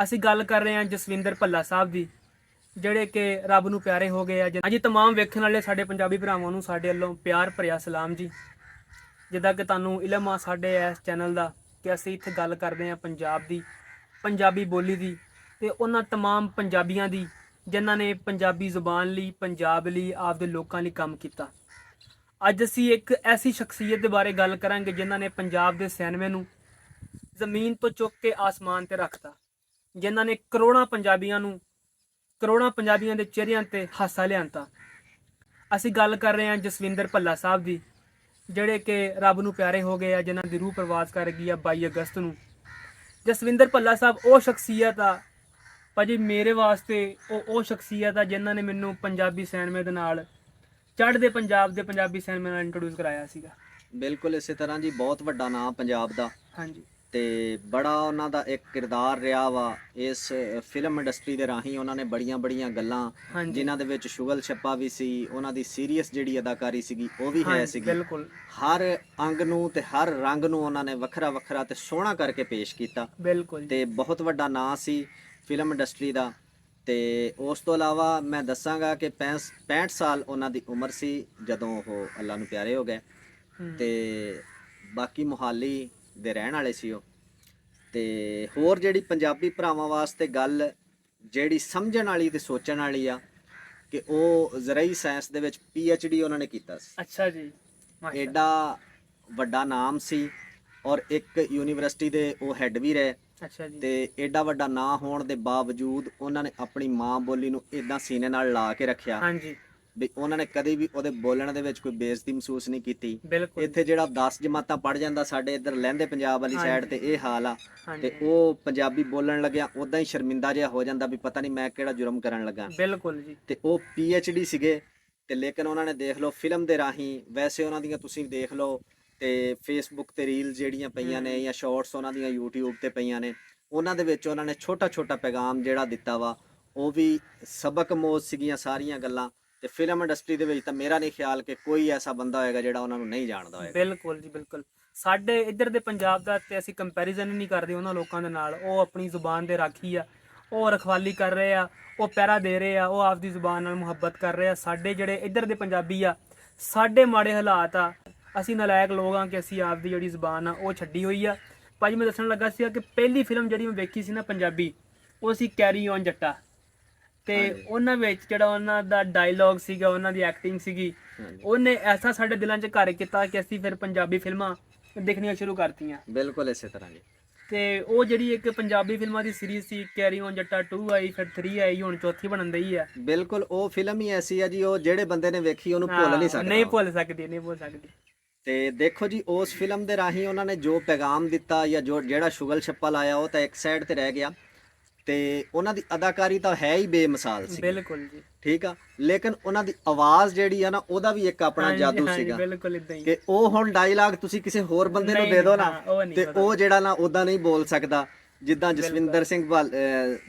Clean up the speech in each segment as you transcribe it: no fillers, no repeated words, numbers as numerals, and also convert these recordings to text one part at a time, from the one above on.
ਅਸੀਂ ਗੱਲ ਕਰ ਰਹੇ ਹਾਂ ਜਸਵਿੰਦਰ ਭੱਲਾ ਸਾਹਿਬ ਦੀ, ਜਿਹੜੇ ਕਿ ਰੱਬ ਨੂੰ ਪਿਆਰੇ ਹੋ ਗਏ ਆ। ਹਾਂਜੀ, तमाम ਵੇਖਣ ਵਾਲੇ ਸਾਡੇ ਪੰਜਾਬੀ ਭਰਾਵਾਂ ਨੂੰ ਸਾਡੇ ਵੱਲੋਂ ਪਿਆਰ ਭਰਿਆ ਸਲਾਮ ਜੀ। ਜਿੱਦਾਂ ਕਿ ਤੁਹਾਨੂੰ ਇਲਮ ਆ ਸਾਡੇ ਇਸ ਚੈਨਲ ਦਾ ਕਿ ਅਸੀਂ ਇੱਥੇ ਗੱਲ ਕਰਦੇ ਹਾਂ ਪੰਜਾਬ ਦੀ, ਪੰਜਾਬੀ ਬੋਲੀ ਦੀ ਤੇ ਉਹਨਾਂ तमाम ਪੰਜਾਬੀਆਂ ਦੀ ਜਿਨ੍ਹਾਂ ਨੇ ਪੰਜਾਬੀ ਜ਼ੁਬਾਨ ਲਈ, ਪੰਜਾਬ ਲਈ, ਆਪਦੇ ਲੋਕਾਂ ਲਈ ਕੰਮ ਕੀਤਾ। ਅੱਜ ਅਸੀਂ ਇੱਕ ਐਸੀ ਸ਼ਖਸੀਅਤ ਦੇ ਬਾਰੇ ਗੱਲ ਕਰਾਂਗੇ ਜਿਨ੍ਹਾਂ ਨੇ ਪੰਜਾਬ ਦੇ 96 ਨੂੰ ਜ਼ਮੀਨ ਤੋਂ ਚੁੱਕ ਕੇ ਆਸਮਾਨ ਤੇ ਰੱਖਤਾ, ਜਿਨ੍ਹਾਂ ਨੇ ਕਰੋੜਾਂ ਪੰਜਾਬੀਆਂ ਦੇ ਚਿਹਰਿਆਂ ਤੇ ਹਾਸਾ ਲਿਆਂਤਾ। ਅਸੀਂ ਗੱਲ ਕਰ ਰਹੇ ਹਾਂ ਜਸਵਿੰਦਰ ਭੱਲਾ ਸਾਹਿਬ ਦੀ, ਜਿਹੜੇ ਕਿ ਰੱਬ ਨੂੰ ਪਿਆਰੇ ਹੋ ਗਏ ਆ, ਜਿਨ੍ਹਾਂ ਦੀ ਰੂਹ ਪ੍ਰਵਾਸ ਕਰ ਗਈ ਆ 22 ਅਗਸਤ ਨੂੰ। ਜਸਵਿੰਦਰ ਭੱਲਾ ਸਾਹਿਬ ਉਹ ਸ਼ਖਸੀਅਤ ਆ ਭਾਜੀ, ਮੇਰੇ ਵਾਸਤੇ ਉਹ ਸ਼ਖਸੀਅਤ ਆ ਜਿਨ੍ਹਾਂ ਨੇ ਮੈਨੂੰ ਪੰਜਾਬੀ ਸਿਨੇਮੇ ਦੇ ਨਾਲ, ਚੜ੍ਹਦੇ ਪੰਜਾਬ ਦੇ ਪੰਜਾਬੀ ਸਿਨੇਮੇ ਨਾਲ ਇੰਟਰੋਡਿਊਸ ਕਰਾਇਆ ਸੀਗਾ। ਬਿਲਕੁਲ ਇਸੇ ਤਰ੍ਹਾਂ ਜੀ, ਬਹੁਤ ਵੱਡਾ ਨਾਮ ਪੰਜਾਬ ਦਾ ਹਾਂਜੀ, ਤੇ ਬੜਾ ਉਹਨਾਂ ਦਾ ਇੱਕ ਕਿਰਦਾਰ ਰਿਹਾ ਵਾ ਇਸ ਫਿਲਮ ਇੰਡਸਟਰੀ ਦੇ ਰਾਹੀਂ। ਉਹਨਾਂ ਨੇ ਬੜੀਆਂ ਗੱਲਾਂ ਜਿਨ੍ਹਾਂ ਦੇ ਵਿੱਚ ਸ਼ੁਗਲ ਛੱਪਾ ਵੀ ਸੀ, ਉਹਨਾਂ ਦੀ ਸੀਰੀਅਸ ਜਿਹੜੀ ਅਦਾਕਾਰੀ ਸੀਗੀ ਉਹ ਵੀ ਹੈ ਸੀਗੀ। ਬਿਲਕੁਲ ਹਰ ਅੰਗ ਨੂੰ ਤੇ ਹਰ ਰੰਗ ਨੂੰ ਉਹਨਾਂ ਨੇ ਵੱਖਰਾ ਤੇ ਸੋਹਣਾ ਕਰਕੇ ਪੇਸ਼ ਕੀਤਾ। ਬਿਲਕੁਲ ਤੇ ਬਹੁਤ ਵੱਡਾ ਨਾਂ ਸੀ ਫਿਲਮ ਇੰਡਸਟਰੀ ਦਾ। ਤੇ ਉਸ ਤੋਂ ਇਲਾਵਾ ਮੈਂ ਦੱਸਾਂਗਾ ਕਿ 65 ਸਾਲ ਉਹਨਾਂ ਦੀ ਉਮਰ ਸੀ ਜਦੋਂ ਉਹ ਅੱਲਾ ਨੂੰ ਪਿਆਰੇ ਹੋ ਗਏ। ਤੇ ਬਾਕੀ ਮੁਹਾਲੀ ਦੇ ਰਹਿਣ ਵਾਲੇ ਸੀ ਉਹ। ਤੇ ਹੋਰ ਜਿਹੜੀ ਪੰਜਾਬੀ ਭਰਾਵਾਂ ਵਾਸਤੇ ਗੱਲ ਜਿਹੜੀ ਸਮਝਣ ਵਾਲੀ ਤੇ ਸੋਚਣ ਵਾਲੀ ਆ ਕਿ ਉਹ ਜ਼ਰਾਈ ਸਾਇੰਸ ਦੇ ਵਿੱਚ PhD ਉਹਨਾਂ ਨੇ ਕੀਤਾ ਸੀ। ਅੱਛਾ ਜੀ, ਐਡਾ ਵੱਡਾ ਨਾਮ ਸੀ ਔਰ ਇੱਕ ਯੂਨੀਵਰਸਿਟੀ ਦੇ ਉਹ ਹੈੱਡ ਵੀ ਰਹੇ। ਅੱਛਾ ਜੀ। ਤੇ ਐਡਾ ਵੱਡਾ ਨਾਂ ਹੋਣ ਦੇ ਬਾਵਜੂਦ ਉਹਨਾਂ ਨੇ ਆਪਣੀ ਮਾਂ ਬੋਲੀ ਨੂੰ ਇਦਾਂ ਸੀਨੇ ਨਾਲ ਲਾ ਕੇ ਰੱਖਿਆ। ਹਾਂਜੀ, ਵੀ ਉਹਨਾਂ ਨੇ ਕਦੇ ਵੀ ਉਹਦੇ ਬੋਲਣ ਦੇ ਵਿੱਚ ਕੋਈ ਬੇਇੱਜ਼ਤੀ ਮਹਿਸੂਸ ਨਹੀਂ ਕੀਤੀ। ਬਿਲਕੁਲ। ਇੱਥੇ ਜਿਹੜਾ 10 ਜਮਾਤਾਂ ਪੜ ਜਾਂਦਾ ਸਾਡੇ ਇੱਧਰ ਲਹਿੰਦੇ ਪੰਜਾਬ ਵਾਲੀ ਸਾਈਡ ਤੇ ਇਹ ਹਾਲ ਆ, ਹਾਂਜੀ, ਤੇ ਉਹ ਪੰਜਾਬੀ ਬੋਲਣ ਲੱਗਿਆ ਉਦਾਂ ਹੀ ਸ਼ਰਮਿੰਦਾ ਜਿਹਾ ਹੋ ਜਾਂਦਾ ਵੀ ਪਤਾ ਨਹੀਂ ਮੈਂ ਕਿਹੜਾ ਜੁਰਮ ਕਰਨ ਲੱਗਾ। ਬਿਲਕੁਲ ਜੀ। ਤੇ ਉਹ PhD ਸੀਗੇ ਤੇ ਲੇਕਿਨ ਉਹਨਾਂ ਨੇ ਦੇਖ ਲਓ ਫਿਲਮ ਦੇ ਰਾਹੀਂ, ਵੈਸੇ ਉਹਨਾਂ ਦੀਆਂ ਤੁਸੀਂ ਦੇਖ ਲਓ ਤੇ ਫੇਸਬੁੱਕ ਤੇ ਰੀਲ ਜਿਹੜੀਆਂ ਪਈਆਂ ਨੇ ਜਾਂ ਸ਼ਾਰਟਸ ਉਹਨਾਂ ਦੀਆਂ YouTube ਤੇ ਪਈਆਂ ਨੇ, ਉਹਨਾਂ ਦੇ ਵਿੱਚ ਉਹਨਾਂ ਨੇ ਛੋਟਾ ਪੈਗਾਮ ਜਿਹੜਾ ਦਿੱਤਾ ਵਾ ਉਹ ਵੀ ਸਬਕ ਮੋਜ਼ ਸੀਗੀਆਂ ਸਾਰੀਆਂ ਗੱਲਾਂ। ਤੇ ਫਿਲਮ ਇੰਡਸਟਰੀ ਦੇ ਵਿੱਚ ਤਾਂ ਮੇਰਾ ਨਹੀਂ ਖਿਆਲ ਕਿ ਕੋਈ ਐਸਾ ਬੰਦਾ ਹੋਏਗਾ ਜਿਹੜਾ ਉਹਨਾਂ ਨੂੰ ਨਹੀਂ ਜਾਣਦਾ ਹੋਏਗਾ। ਬਿਲਕੁਲ ਜੀ, ਬਿਲਕੁਲ। ਸਾਡੇ ਇੱਧਰ ਦੇ ਪੰਜਾਬ ਦਾ ਤੇ ਅਸੀਂ ਕੰਪੈਰੀਜ਼ਨ ਹੀ ਨਹੀਂ ਕਰਦੇ ਉਹਨਾਂ ਲੋਕਾਂ ਦੇ ਨਾਲ। ਉਹ ਆਪਣੀ ਜ਼ੁਬਾਨ ਦੇ ਰਾਖੀ ਆ, ਉਹ ਰਖਵਾਲੀ ਕਰ ਰਹੇ ਆ, ਉਹ ਪਹਿਰਾ ਦੇ ਰਹੇ ਆ, ਉਹ ਆਪਦੀ ਜ਼ੁਬਾਨ ਨਾਲ ਮੁਹੱਬਤ ਕਰ ਰਹੇ ਆ। ਸਾਡੇ ਜਿਹੜੇ ਇੱਧਰ ਦੇ ਪੰਜਾਬੀ ਆ, ਸਾਡੇ ਮਾੜੇ ਹਾਲਾਤ ਆ, ਅਸੀਂ ਨਲਾਇਕ ਲੋਕ ਆ ਕਿ ਅਸੀਂ ਆਪਦੀ ਜਿਹੜੀ ਜ਼ੁਬਾਨ ਆ ਉਹ ਛੱਡੀ ਹੋਈ ਆ। ਭਾਜੀ ਮੈਂ ਦੱਸਣ ਲੱਗਾ ਸੀਗਾ ਕਿ ਪਹਿਲੀ ਫਿਲਮ ਜਿਹੜੀ ਮੈਂ ਵੇਖੀ ਸੀ ਨਾ ਪੰਜਾਬੀ, ਉਹ ਸੀ ਕੈਰੀ ਔਨ ਜੱਟਾ। ਤੇ ਉਹਨਾਂ ਵਿੱਚ ਜਿਹੜਾ ਉਹਨਾਂ ਦਾ ਡਾਇਲੌਗ ਸੀਗਾ, ਉਹਨਾਂ ਦੀ ਐਕਟਿੰਗ ਸੀਗੀ, ਉਹਨੇ ਐਸਾ ਸਾਡੇ ਦਿਲਾਂ 'ਚ ਘਰ ਕੀਤਾ ਕਿ ਅਸੀਂ ਫਿਰ ਪੰਜਾਬੀ ਫਿਲਮਾਂ ਦੇਖਣੀਆਂ ਸ਼ੁਰੂ ਕਰਤੀਆਂ। ਬਿਲਕੁਲ ਇਸੇ ਤਰ੍ਹਾਂ ਜੀ। ਤੇ ਉਹ ਜਿਹੜੀ ਇੱਕ ਪੰਜਾਬੀ ਫਿਲਮਾਂ ਦੀ ਸੀਰੀਜ਼ ਸੀ ਕੈਰੀ ਔਨ ਜੱਟਾ 2 ਆਈ, ਫਿਰ 3 ਆਈ, ਹੁਣ ਚੌਥੀ ਬਣਨ ਦਈ ਆ। ਬਿਲਕੁਲ ਉਹ ਫਿਲਮ ਹੀ ਐਸੀ ਆ ਜੀ, ਉਹ ਜਿਹੜੇ ਬੰਦੇ ਨੇ ਵੇਖੀ ਉਹਨੂੰ ਭੁੱਲ ਨਹੀਂ ਸਕਦਾ। ਨਹੀਂ ਭੁੱਲ ਸਕਦੀ। ਤੇ ਦੇਖੋ ਜੀ, ਉਸ ਫਿਲਮ ਦੇ ਰਾਹੀਂ ਉਹਨਾਂ ਨੇ ਜੋ ਪੈਗਾਮ ਦਿੱਤਾ ਜਾਂ ਜਿਹੜਾ ਸ਼ੁਗਲ ਛੱਪਾ ਲਾਇਆ ਉਹ ਤਾਂ ਇੱਕ ਸਾਈਡ ਤੇ ਰਹਿ ਗਿਆ। ਤੇ ਉਹਨਾਂ ਦੀ ਅਦਾਕਾਰੀ ਤਾਂ ਹੈ ਹੀ ਬੇਮਿਸਾਲ ਸੀ। ਬਿਲਕੁਲ ਜੀ। ਠੀਕ ਆ, ਲੇਕਿਨ ਉਹਨਾਂ ਦੀ ਆਵਾਜ਼ ਜਿਹੜੀ ਆ ਨਾ ਉਹਦਾ ਵੀ ਇੱਕ ਆਪਣਾ ਜਾਦੂ ਸੀਗਾ। ਬਿਲਕੁਲ ਇਦਾਂ ਹੀ ਕਿ ਉਹ ਹੁਣ ਡਾਇਲੌਗ ਤੁਸੀਂ ਕਿਸੇ ਹੋਰ ਬੰਦੇ ਨੂੰ ਦੇ ਦਿਓ ਨਾ ਤੇ ਉਹ ਜਿਹੜਾ ਨਾ ਉਦਾਂ ਨਹੀਂ ਬੋਲ ਸਕਦਾ ਜਿੱਦਾਂ ਜਸਵਿੰਦਰ ਸਿੰਘ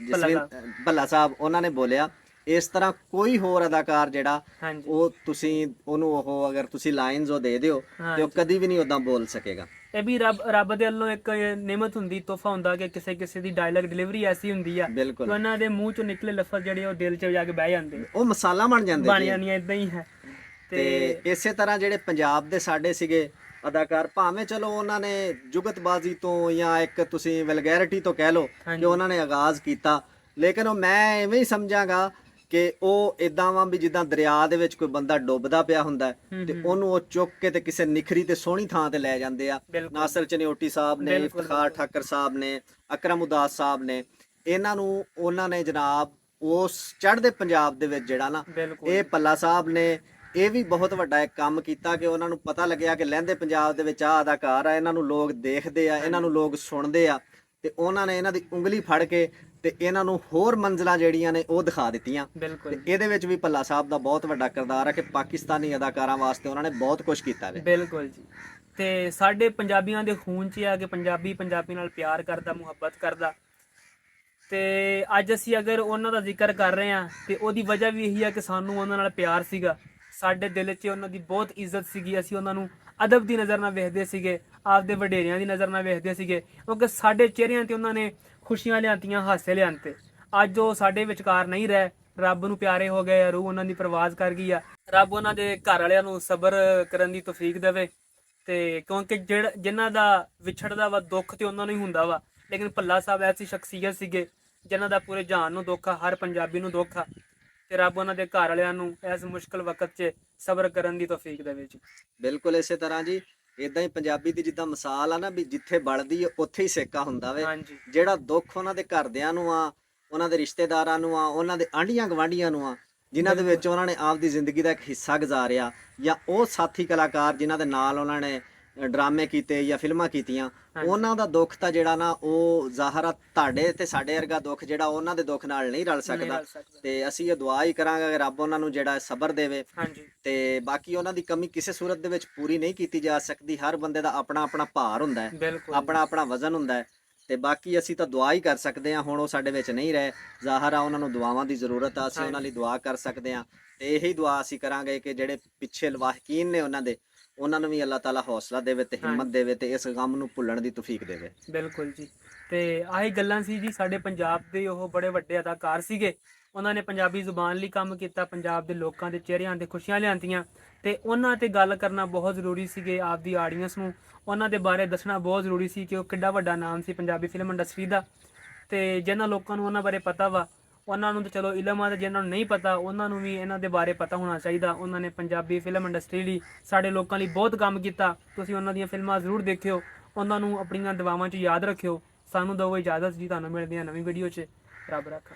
ਭੱਲਾ ਸਾਹਿਬ ਉਹਨਾਂ ਨੇ ਬੋਲਿਆ। ਇਸ ਤਰ੍ਹਾਂ ਕੋਈ ਹੋਰ ਅਦਾਕਾਰ ਜਿਹੜਾ ਉਹ ਤੁਸੀਂ ਉਹਨੂੰ ਉਹ ਅਗਰ ਤੁਸੀਂ ਲਾਈਨਸ ਉਹ ਦੇ ਦਿਓ ਤੇ ਉਹ ਕਦੀ ਵੀ ਨਹੀਂ ਉਦਾਂ ਬੋਲ ਸਕੇਗਾ। ਇਹ ਵੀ ਰੱਬ ਦੇ ਵੱਲੋਂ ਇੱਕ ਨਿਮਤ ਹੁੰਦੀ, ਤੋਹਫਾ ਹੁੰਦਾ ਕਿ ਕਿਸੇ ਦੀ ਡਾਇਲੌਗ ਡਿਲੀਵਰੀ ਐਸੀ ਹੁੰਦੀ ਆ ਕਿ ਉਹਨਾਂ ਦੇ ਮੂੰਹ ਚੋਂ ਨਿਕਲੇ ਲਫ਼ਜ਼ ਜਿਹੜੇ ਉਹ ਦਿਲ 'ਚ ਜਾ ਕੇ ਬਹਿ ਜਾਂਦੇ, ਉਹ ਮਸਾਲਾ ਬਣ ਜਾਂਦੀਆਂ। ਇਦਾਂ ਹੀ ਹੈ। ਤੇ ਇਸੇ ਤਰ੍ਹਾਂ ਜਿਹੜੇ ਪੰਜਾਬ ਦੇ ਸਾਡੇ ਸੀਗੇ ਅਦਾਕਾਰ, ਭਾਵੇਂ ਚਲੋ ਉਹਨਾਂ ਨੇ ਜੁਗਤਬਾਜ਼ੀ ਤੋਂ ਜਾਂ ਇੱਕ ਤੁਸੀਂ ਵਲਗੈਰਿਟੀ ਤੋਂ ਕਹਿ ਲਓ ਕਿ ਉਹਨਾਂ ਨੇ ਆਗਾਜ਼ ਕੀਤਾ, ਲੇਕਿਨ ਉਹ ਮੈਂ ਐਵੇਂ ਹੀ ਸਮਝਾਂਗਾ ਕਿ ਉਹ ਇਦਾਂ ਵਾ ਵੀ ਜਿੱਦਾਂ ਦਰਿਆ ਦੇ ਵਿੱਚ ਕੋਈ ਬੰਦਾ ਡੁੱਬਦਾ ਪਿਆ ਹੁੰਦਾ ਤੇ ਉਹਨੂੰ ਉਹ ਚੁੱਕ ਕੇ ਤੇ ਕਿਸੇ ਨਿਖਰੀ ਤੇ ਸੋਹਣੀ ਥਾਂ ਤੇ ਲੈ ਜਾਂਦੇ ਆ। ਨਾਸਰ ਚਨਿਓਟੀ ਸਾਹਿਬ ਨੇ, ਇਫਤਖਾਰ ਠਾਕਰ ਸਾਹਿਬ ਨੇ, ਅਕਰਮ ਉਦਾਸ ਸਾਹਿਬ ਨੇ, ਇਹਨਾਂ ਨੂੰ ਉਹਨਾਂ ਨੇ ਜਨਾਬ ਉਸ ਚੜ੍ਹਦੇ ਪੰਜਾਬ ਦੇ ਵਿੱਚ ਜਿਹੜਾ ਨਾ ਇਹ ਭੱਲਾ ਸਾਹਿਬ ਨੇ ਇਹ ਵੀ ਬਹੁਤ ਵੱਡਾ ਇੱਕ ਕੰਮ ਕੀਤਾ ਕਿ ਉਹਨਾਂ ਨੂੰ ਪਤਾ ਲੱਗਿਆ ਕਿ ਲਹਿੰਦੇ ਪੰਜਾਬ ਦੇ ਵਿੱਚ ਆਹ ਅਦਾਕਾਰ ਆ, ਇਹਨਾਂ ਨੂੰ ਲੋਕ ਦੇਖਦੇ ਆ, ਇਹਨਾਂ ਨੂੰ ਲੋਕ ਸੁਣਦੇ ਆ, ਤੇ ਉਹਨਾਂ ਨੇ ਇਹਨਾਂ ਦੀ ਉਂਗਲੀ ਫੜ ਕੇ ਤੇ ਇਹਨਾਂ ਨੂੰ ਹੋਰ ਮੰਜ਼ਲਾਂ ਜਿਹੜੀਆਂ ਨੇ ਉਹ ਦਿਖਾ ਦਿੱਤੀਆਂ। ਤੇ ਇਹਦੇ ਵਿੱਚ ਵੀ ਭੱਲਾ ਸਾਹਿਬ ਦਾ ਬਹੁਤ ਵੱਡਾ ਕਿਰਦਾਰ ਹੈ ਕਿ ਪਾਕਿਸਤਾਨੀ ਅਦਾਕਾਰਾਂ ਵਾਸਤੇ ਉਹਨਾਂ ਨੇ ਬਹੁਤ ਕੁਝ ਕੀਤਾ ਹੈ। ਬਿਲਕੁਲ ਜੀ। ਤੇ ਸਾਡੇ ਪੰਜਾਬੀਆਂ ਦੇ ਖੂਨ 'ਚ ਆ ਕਿ ਪੰਜਾਬੀ ਨਾਲ ਪਿਆਰ ਕਰਦਾ, ਮੁਹੱਬਤ ਕਰਦਾ। ਤੇ ਅੱਜ ਅਸੀਂ ਅਗਰ ਉਹਨਾਂ ਦਾ ਜ਼ਿਕਰ ਕਰ ਰਹੇ ਹਾਂ ਤੇ ਉਹਦੀ ਵਜ੍ਹਾ ਵੀ ਇਹੀ ਆ ਕਿ ਸਾਨੂੰ ਉਹਨਾਂ ਨਾਲ ਪਿਆਰ ਸੀਗਾ, ਸਾਡੇ ਦਿਲ 'ਚ ਉਹਨਾਂ ਦੀ ਬਹੁਤ ਇੱਜ਼ਤ ਸੀਗੀ। ਅਸੀਂ ਉਹਨਾਂ ਨੂੰ ਅਦਬ ਦੀ ਨਜ਼ਰ ਨਾਲ ਵੇਖਦੇ ਸੀਗੇ, ਆਪਦੇ ਵਡੇਰਿਆਂ ਦੀ ਨਜ਼ਰ ਨਾਲ ਵੇਖਦੇ ਸੀਗੇ, ਕਿਉਂਕਿ ਸਾਡੇ ਚਿਹਰਿਆਂ ਤੇ ਉਹਨਾਂ ਨੇ ਖੁਸ਼ੀਆਂ ਲਿਆਂਤੀਆਂ, ਹਾਸੇ ਲਿਆਂਤੇ। ਅੱਜ ਉਹ ਸਾਡੇ ਵਿਚਕਾਰ ਨਹੀਂ ਰਹਿ, ਰੱਬ ਨੂੰ ਪਿਆਰੇ ਹੋ ਗਏ ਆ, ਰੂਹ ਉਹਨਾਂ ਦੀ ਪ੍ਰਵਾਜ਼ ਕਰ ਗਈ ਆ। ਰੱਬ ਉਹਨਾਂ ਦੇ ਘਰ ਵਾਲਿਆਂ ਨੂੰ ਸਬਰ ਕਰਨ ਦੀ ਤੌਫੀਕ ਦੇਵੇ। ਤੇ ਕਿਉਂਕਿ ਜਿਨ੍ਹਾਂ ਦਾ ਵਿਛੜਦਾ ਵਾ ਦੁੱਖ ਤੇ ਉਹਨਾਂ ਨੂੰ ਹੀ ਹੁੰਦਾ ਵਾ, ਲੇਕਿਨ ਭੱਲਾ ਸਾਹਿਬ ਐਸੀ ਸ਼ਖਸੀਅਤ ਸੀਗੇ ਜਿਨ੍ਹਾਂ ਦਾ ਪੂਰੇ ਜਹਾਨ ਨੂੰ ਦੁੱਖ ਆ, ਹਰ ਪੰਜਾਬੀ ਨੂੰ ਦੁੱਖ ਆ। ਤੇ ਰੱਬ ਉਹਨਾਂ ਦੇ ਘਰ ਵਾਲਿਆਂ ਨੂੰ ਇਸ ਮੁਸ਼ਕਲ ਵਕਤ 'ਚ ਸਬਰ ਕਰਨ ਦੀ ਤੌਫੀਕ ਦੇਵੇ ਜੀ। ਬਿਲਕੁਲ ਇਸੇ ਤਰ੍ਹਾਂ ਜੀ, ਇਦਾਂ ਹੀ ਪੰਜਾਬੀ ਦੀ ਜਿੱਦਾਂ ਮਿਸਾਲ ਆ ਨਾ, ਵੀ ਜਿੱਥੇ ਬਲਦੀ ਆ ਉੱਥੇ ਹੀ ਸੇਕਾ ਹੁੰਦਾ ਵੇ। ਹਾਂਜੀ ਜਿਹੜਾ ਦੁੱਖ ਉਹਨਾਂ ਦੇ ਘਰਦਿਆਂ ਨੂੰ ਆ, ਉਹਨਾਂ ਦੇ ਰਿਸ਼ਤੇਦਾਰਾਂ ਨੂੰ ਆ, ਉਹਨਾਂ ਦੇ ਆਂਢੀਆਂ ਗਵਾਂਢੀਆਂ ਨੂੰ ਆ, ਜਿਨ੍ਹਾਂ ਦੇ ਵਿੱਚ ਉਹਨਾਂ ਨੇ ਆਪਦੀ ਜ਼ਿੰਦਗੀ ਦਾ ਇੱਕ ਹਿੱਸਾ ਗੁਜ਼ਾਰਿਆ, ਜਾਂ ਉਹ ਸਾਥੀ ਕਲਾਕਾਰ ਜਿਨ੍ਹਾਂ ਦੇ ਨਾਲ ਉਹਨਾਂ ਨੇ ਡਰਾਮੇ ਕੀਤੇ ਜਾਂ ਫਿਲਮਾਂ ਕੀਤੀਆਂ, ਉਹਨਾਂ ਦਾ ਦੁੱਖ ਤਾਂ ਜਿਹੜਾ ਨਾ ਉਹ ਜ਼ਾਹਰ ਆ, ਤੁਹਾਡੇ ਤੇ ਸਾਡੇ ਵਰਗਾ ਦੁੱਖ ਜਿਹੜਾ ਉਹਨਾਂ ਦੇ ਦੁੱਖ ਨਾਲ ਨਹੀਂ ਰਲ ਸਕਦਾ। ਤੇ ਅਸੀਂ ਇਹ ਦੁਆ ਹੀ ਕਰਾਂਗੇ ਕਿ ਰੱਬ ਉਹਨਾਂ ਨੂੰ ਜਿਹੜਾ ਸਬਰ ਦੇਵੇ। ਹਾਂਜੀ ਤੇ ਬਾਕੀ ਉਹਨਾਂ ਦੀ ਕਮੀ ਕਿਸੇ ਸੂਰਤ ਦੇ ਵਿੱਚ ਪੂਰੀ ਨਹੀਂ ਕੀਤੀ ਜਾ ਸਕਦੀ। ਹਰ ਬੰਦੇ ਦਾ ਆਪਣਾ ਆਪਣਾ ਭਾਰ ਹੁੰਦਾ ਹੈ, ਬਿਲਕੁਲ ਆਪਣਾ ਆਪਣਾ ਵਜ਼ਨ ਹੁੰਦਾ ਹੈ। ਤੇ ਬਾਕੀ ਅਸੀਂ ਤਾਂ ਦੁਆ ਹੀ ਕਰ ਸਕਦੇ ਹਾਂ। ਹੁਣ ਉਹ ਸਾਡੇ ਵਿੱਚ ਨਹੀਂ ਰਹੇ, ਜ਼ਾਹਰ ਆ ਉਹਨਾਂ ਨੂੰ ਦੁਆਵਾਂ ਦੀ ਜ਼ਰੂਰਤ ਆ, ਅਸੀਂ ਉਹਨਾਂ ਲਈ ਦੁਆ ਕਰ ਸਕਦੇ ਹਾਂ। ਤੇ ਇਹੀ ਦੁਆ ਅਸੀਂ ਕਰਾਂਗੇ ਕਿ ਜਿਹੜੇ ਪਿੱਛੇ ਲਵਾਹਕੀਨ ਨੇ ਉਹਨਾਂ ਨੂੰ ਵੀ ਅੱਲਾਹ ਤਾਲਾ ਹੌਸਲਾ ਦੇਵੇ ਤੇ ਹਿੰਮਤ ਦੇਵੇ ਤੇ ਇਸ ਗਮ ਨੂੰ ਭੁੱਲਣ ਦੀ ਤੌਫੀਕ ਦੇਵੇ। ਬਿਲਕੁਲ ਜੀ। ਤੇ ਆਹੀ ਗੱਲਾਂ ਸੀ ਜੀ, ਸਾਡੇ ਪੰਜਾਬ ਦੇ ਉਹ ਬੜੇ ਵੱਡੇ ਅਦਾਕਾਰ ਸੀਗੇ, ਉਹਨਾਂ ਨੇ ਪੰਜਾਬੀ ਜ਼ੁਬਾਨ ਲਈ ਕੰਮ ਕੀਤਾ, ਪੰਜਾਬ ਦੇ ਲੋਕਾਂ ਦੇ ਚਿਹਰਿਆਂ ਤੇ ਖੁਸ਼ੀਆਂ ਲਿਆਂਤੀਆਂ। ਤੇ ਉਹਨਾਂ ਤੇ ਗੱਲ ਕਰਨਾ ਬਹੁਤ ਜ਼ਰੂਰੀ ਸੀਗੇ, ਆਪਦੀ ਆਡੀਅנס ਨੂੰ ਉਹਨਾਂ ਦੇ ਬਾਰੇ ਦੱਸਣਾ ਬਹੁਤ ਜ਼ਰੂਰੀ ਸੀ ਕਿ ਉਹ ਕਿੱਡਾ ਵੱਡਾ ਨਾਮ ਸੀ ਪੰਜਾਬੀ ਫਿਲਮ ਇੰਡਸਟਰੀ ਦਾ। ਤੇ ਜਿਹਨਾਂ ਲੋਕਾਂ ਨੂੰ ਉਹਨਾਂ ਬਾਰੇ ਪਤਾ ਵਾ, ਉਹਨਾਂ ਨੂੰ ਤਾਂ ਚਲੋ ਇਲਮ ਆ, ਤੇ ਜਿਹਨਾਂ ਨੂੰ ਨਹੀਂ ਪਤਾ ਉਹਨਾਂ ਨੂੰ ਵੀ ਇਹਨਾਂ ਦੇ ਬਾਰੇ ਪਤਾ ਹੋਣਾ ਚਾਹੀਦਾ। ਉਹਨਾਂ ਨੇ ਪੰਜਾਬੀ ਫਿਲਮ ਇੰਡਸਟਰੀ ਲਈ, ਸਾਡੇ ਲੋਕਾਂ ਲਈ ਬਹੁਤ ਕੰਮ ਕੀਤਾ। ਤੁਸੀਂ ਉਹਨਾਂ ਦੀਆਂ ਫਿਲਮਾਂ ਜ਼ਰੂਰ ਦੇਖਿਓ, ਉਹਨਾਂ ਨੂੰ ਆਪਣੀਆਂ ਦੁਆਵਾਂ 'ਚ ਯਾਦ ਰੱਖਿਓ। ਸਾਨੂੰ ਦਿਓ ਇਜਾਜ਼ਤ ਜੀ, ਤੁਹਾਨੂੰ ਮਿਲਦੇ ਹਾਂ ਨਵੀਂ ਵੀਡੀਓ 'ਚ। ਰੱਬ ਰੱਖਾ।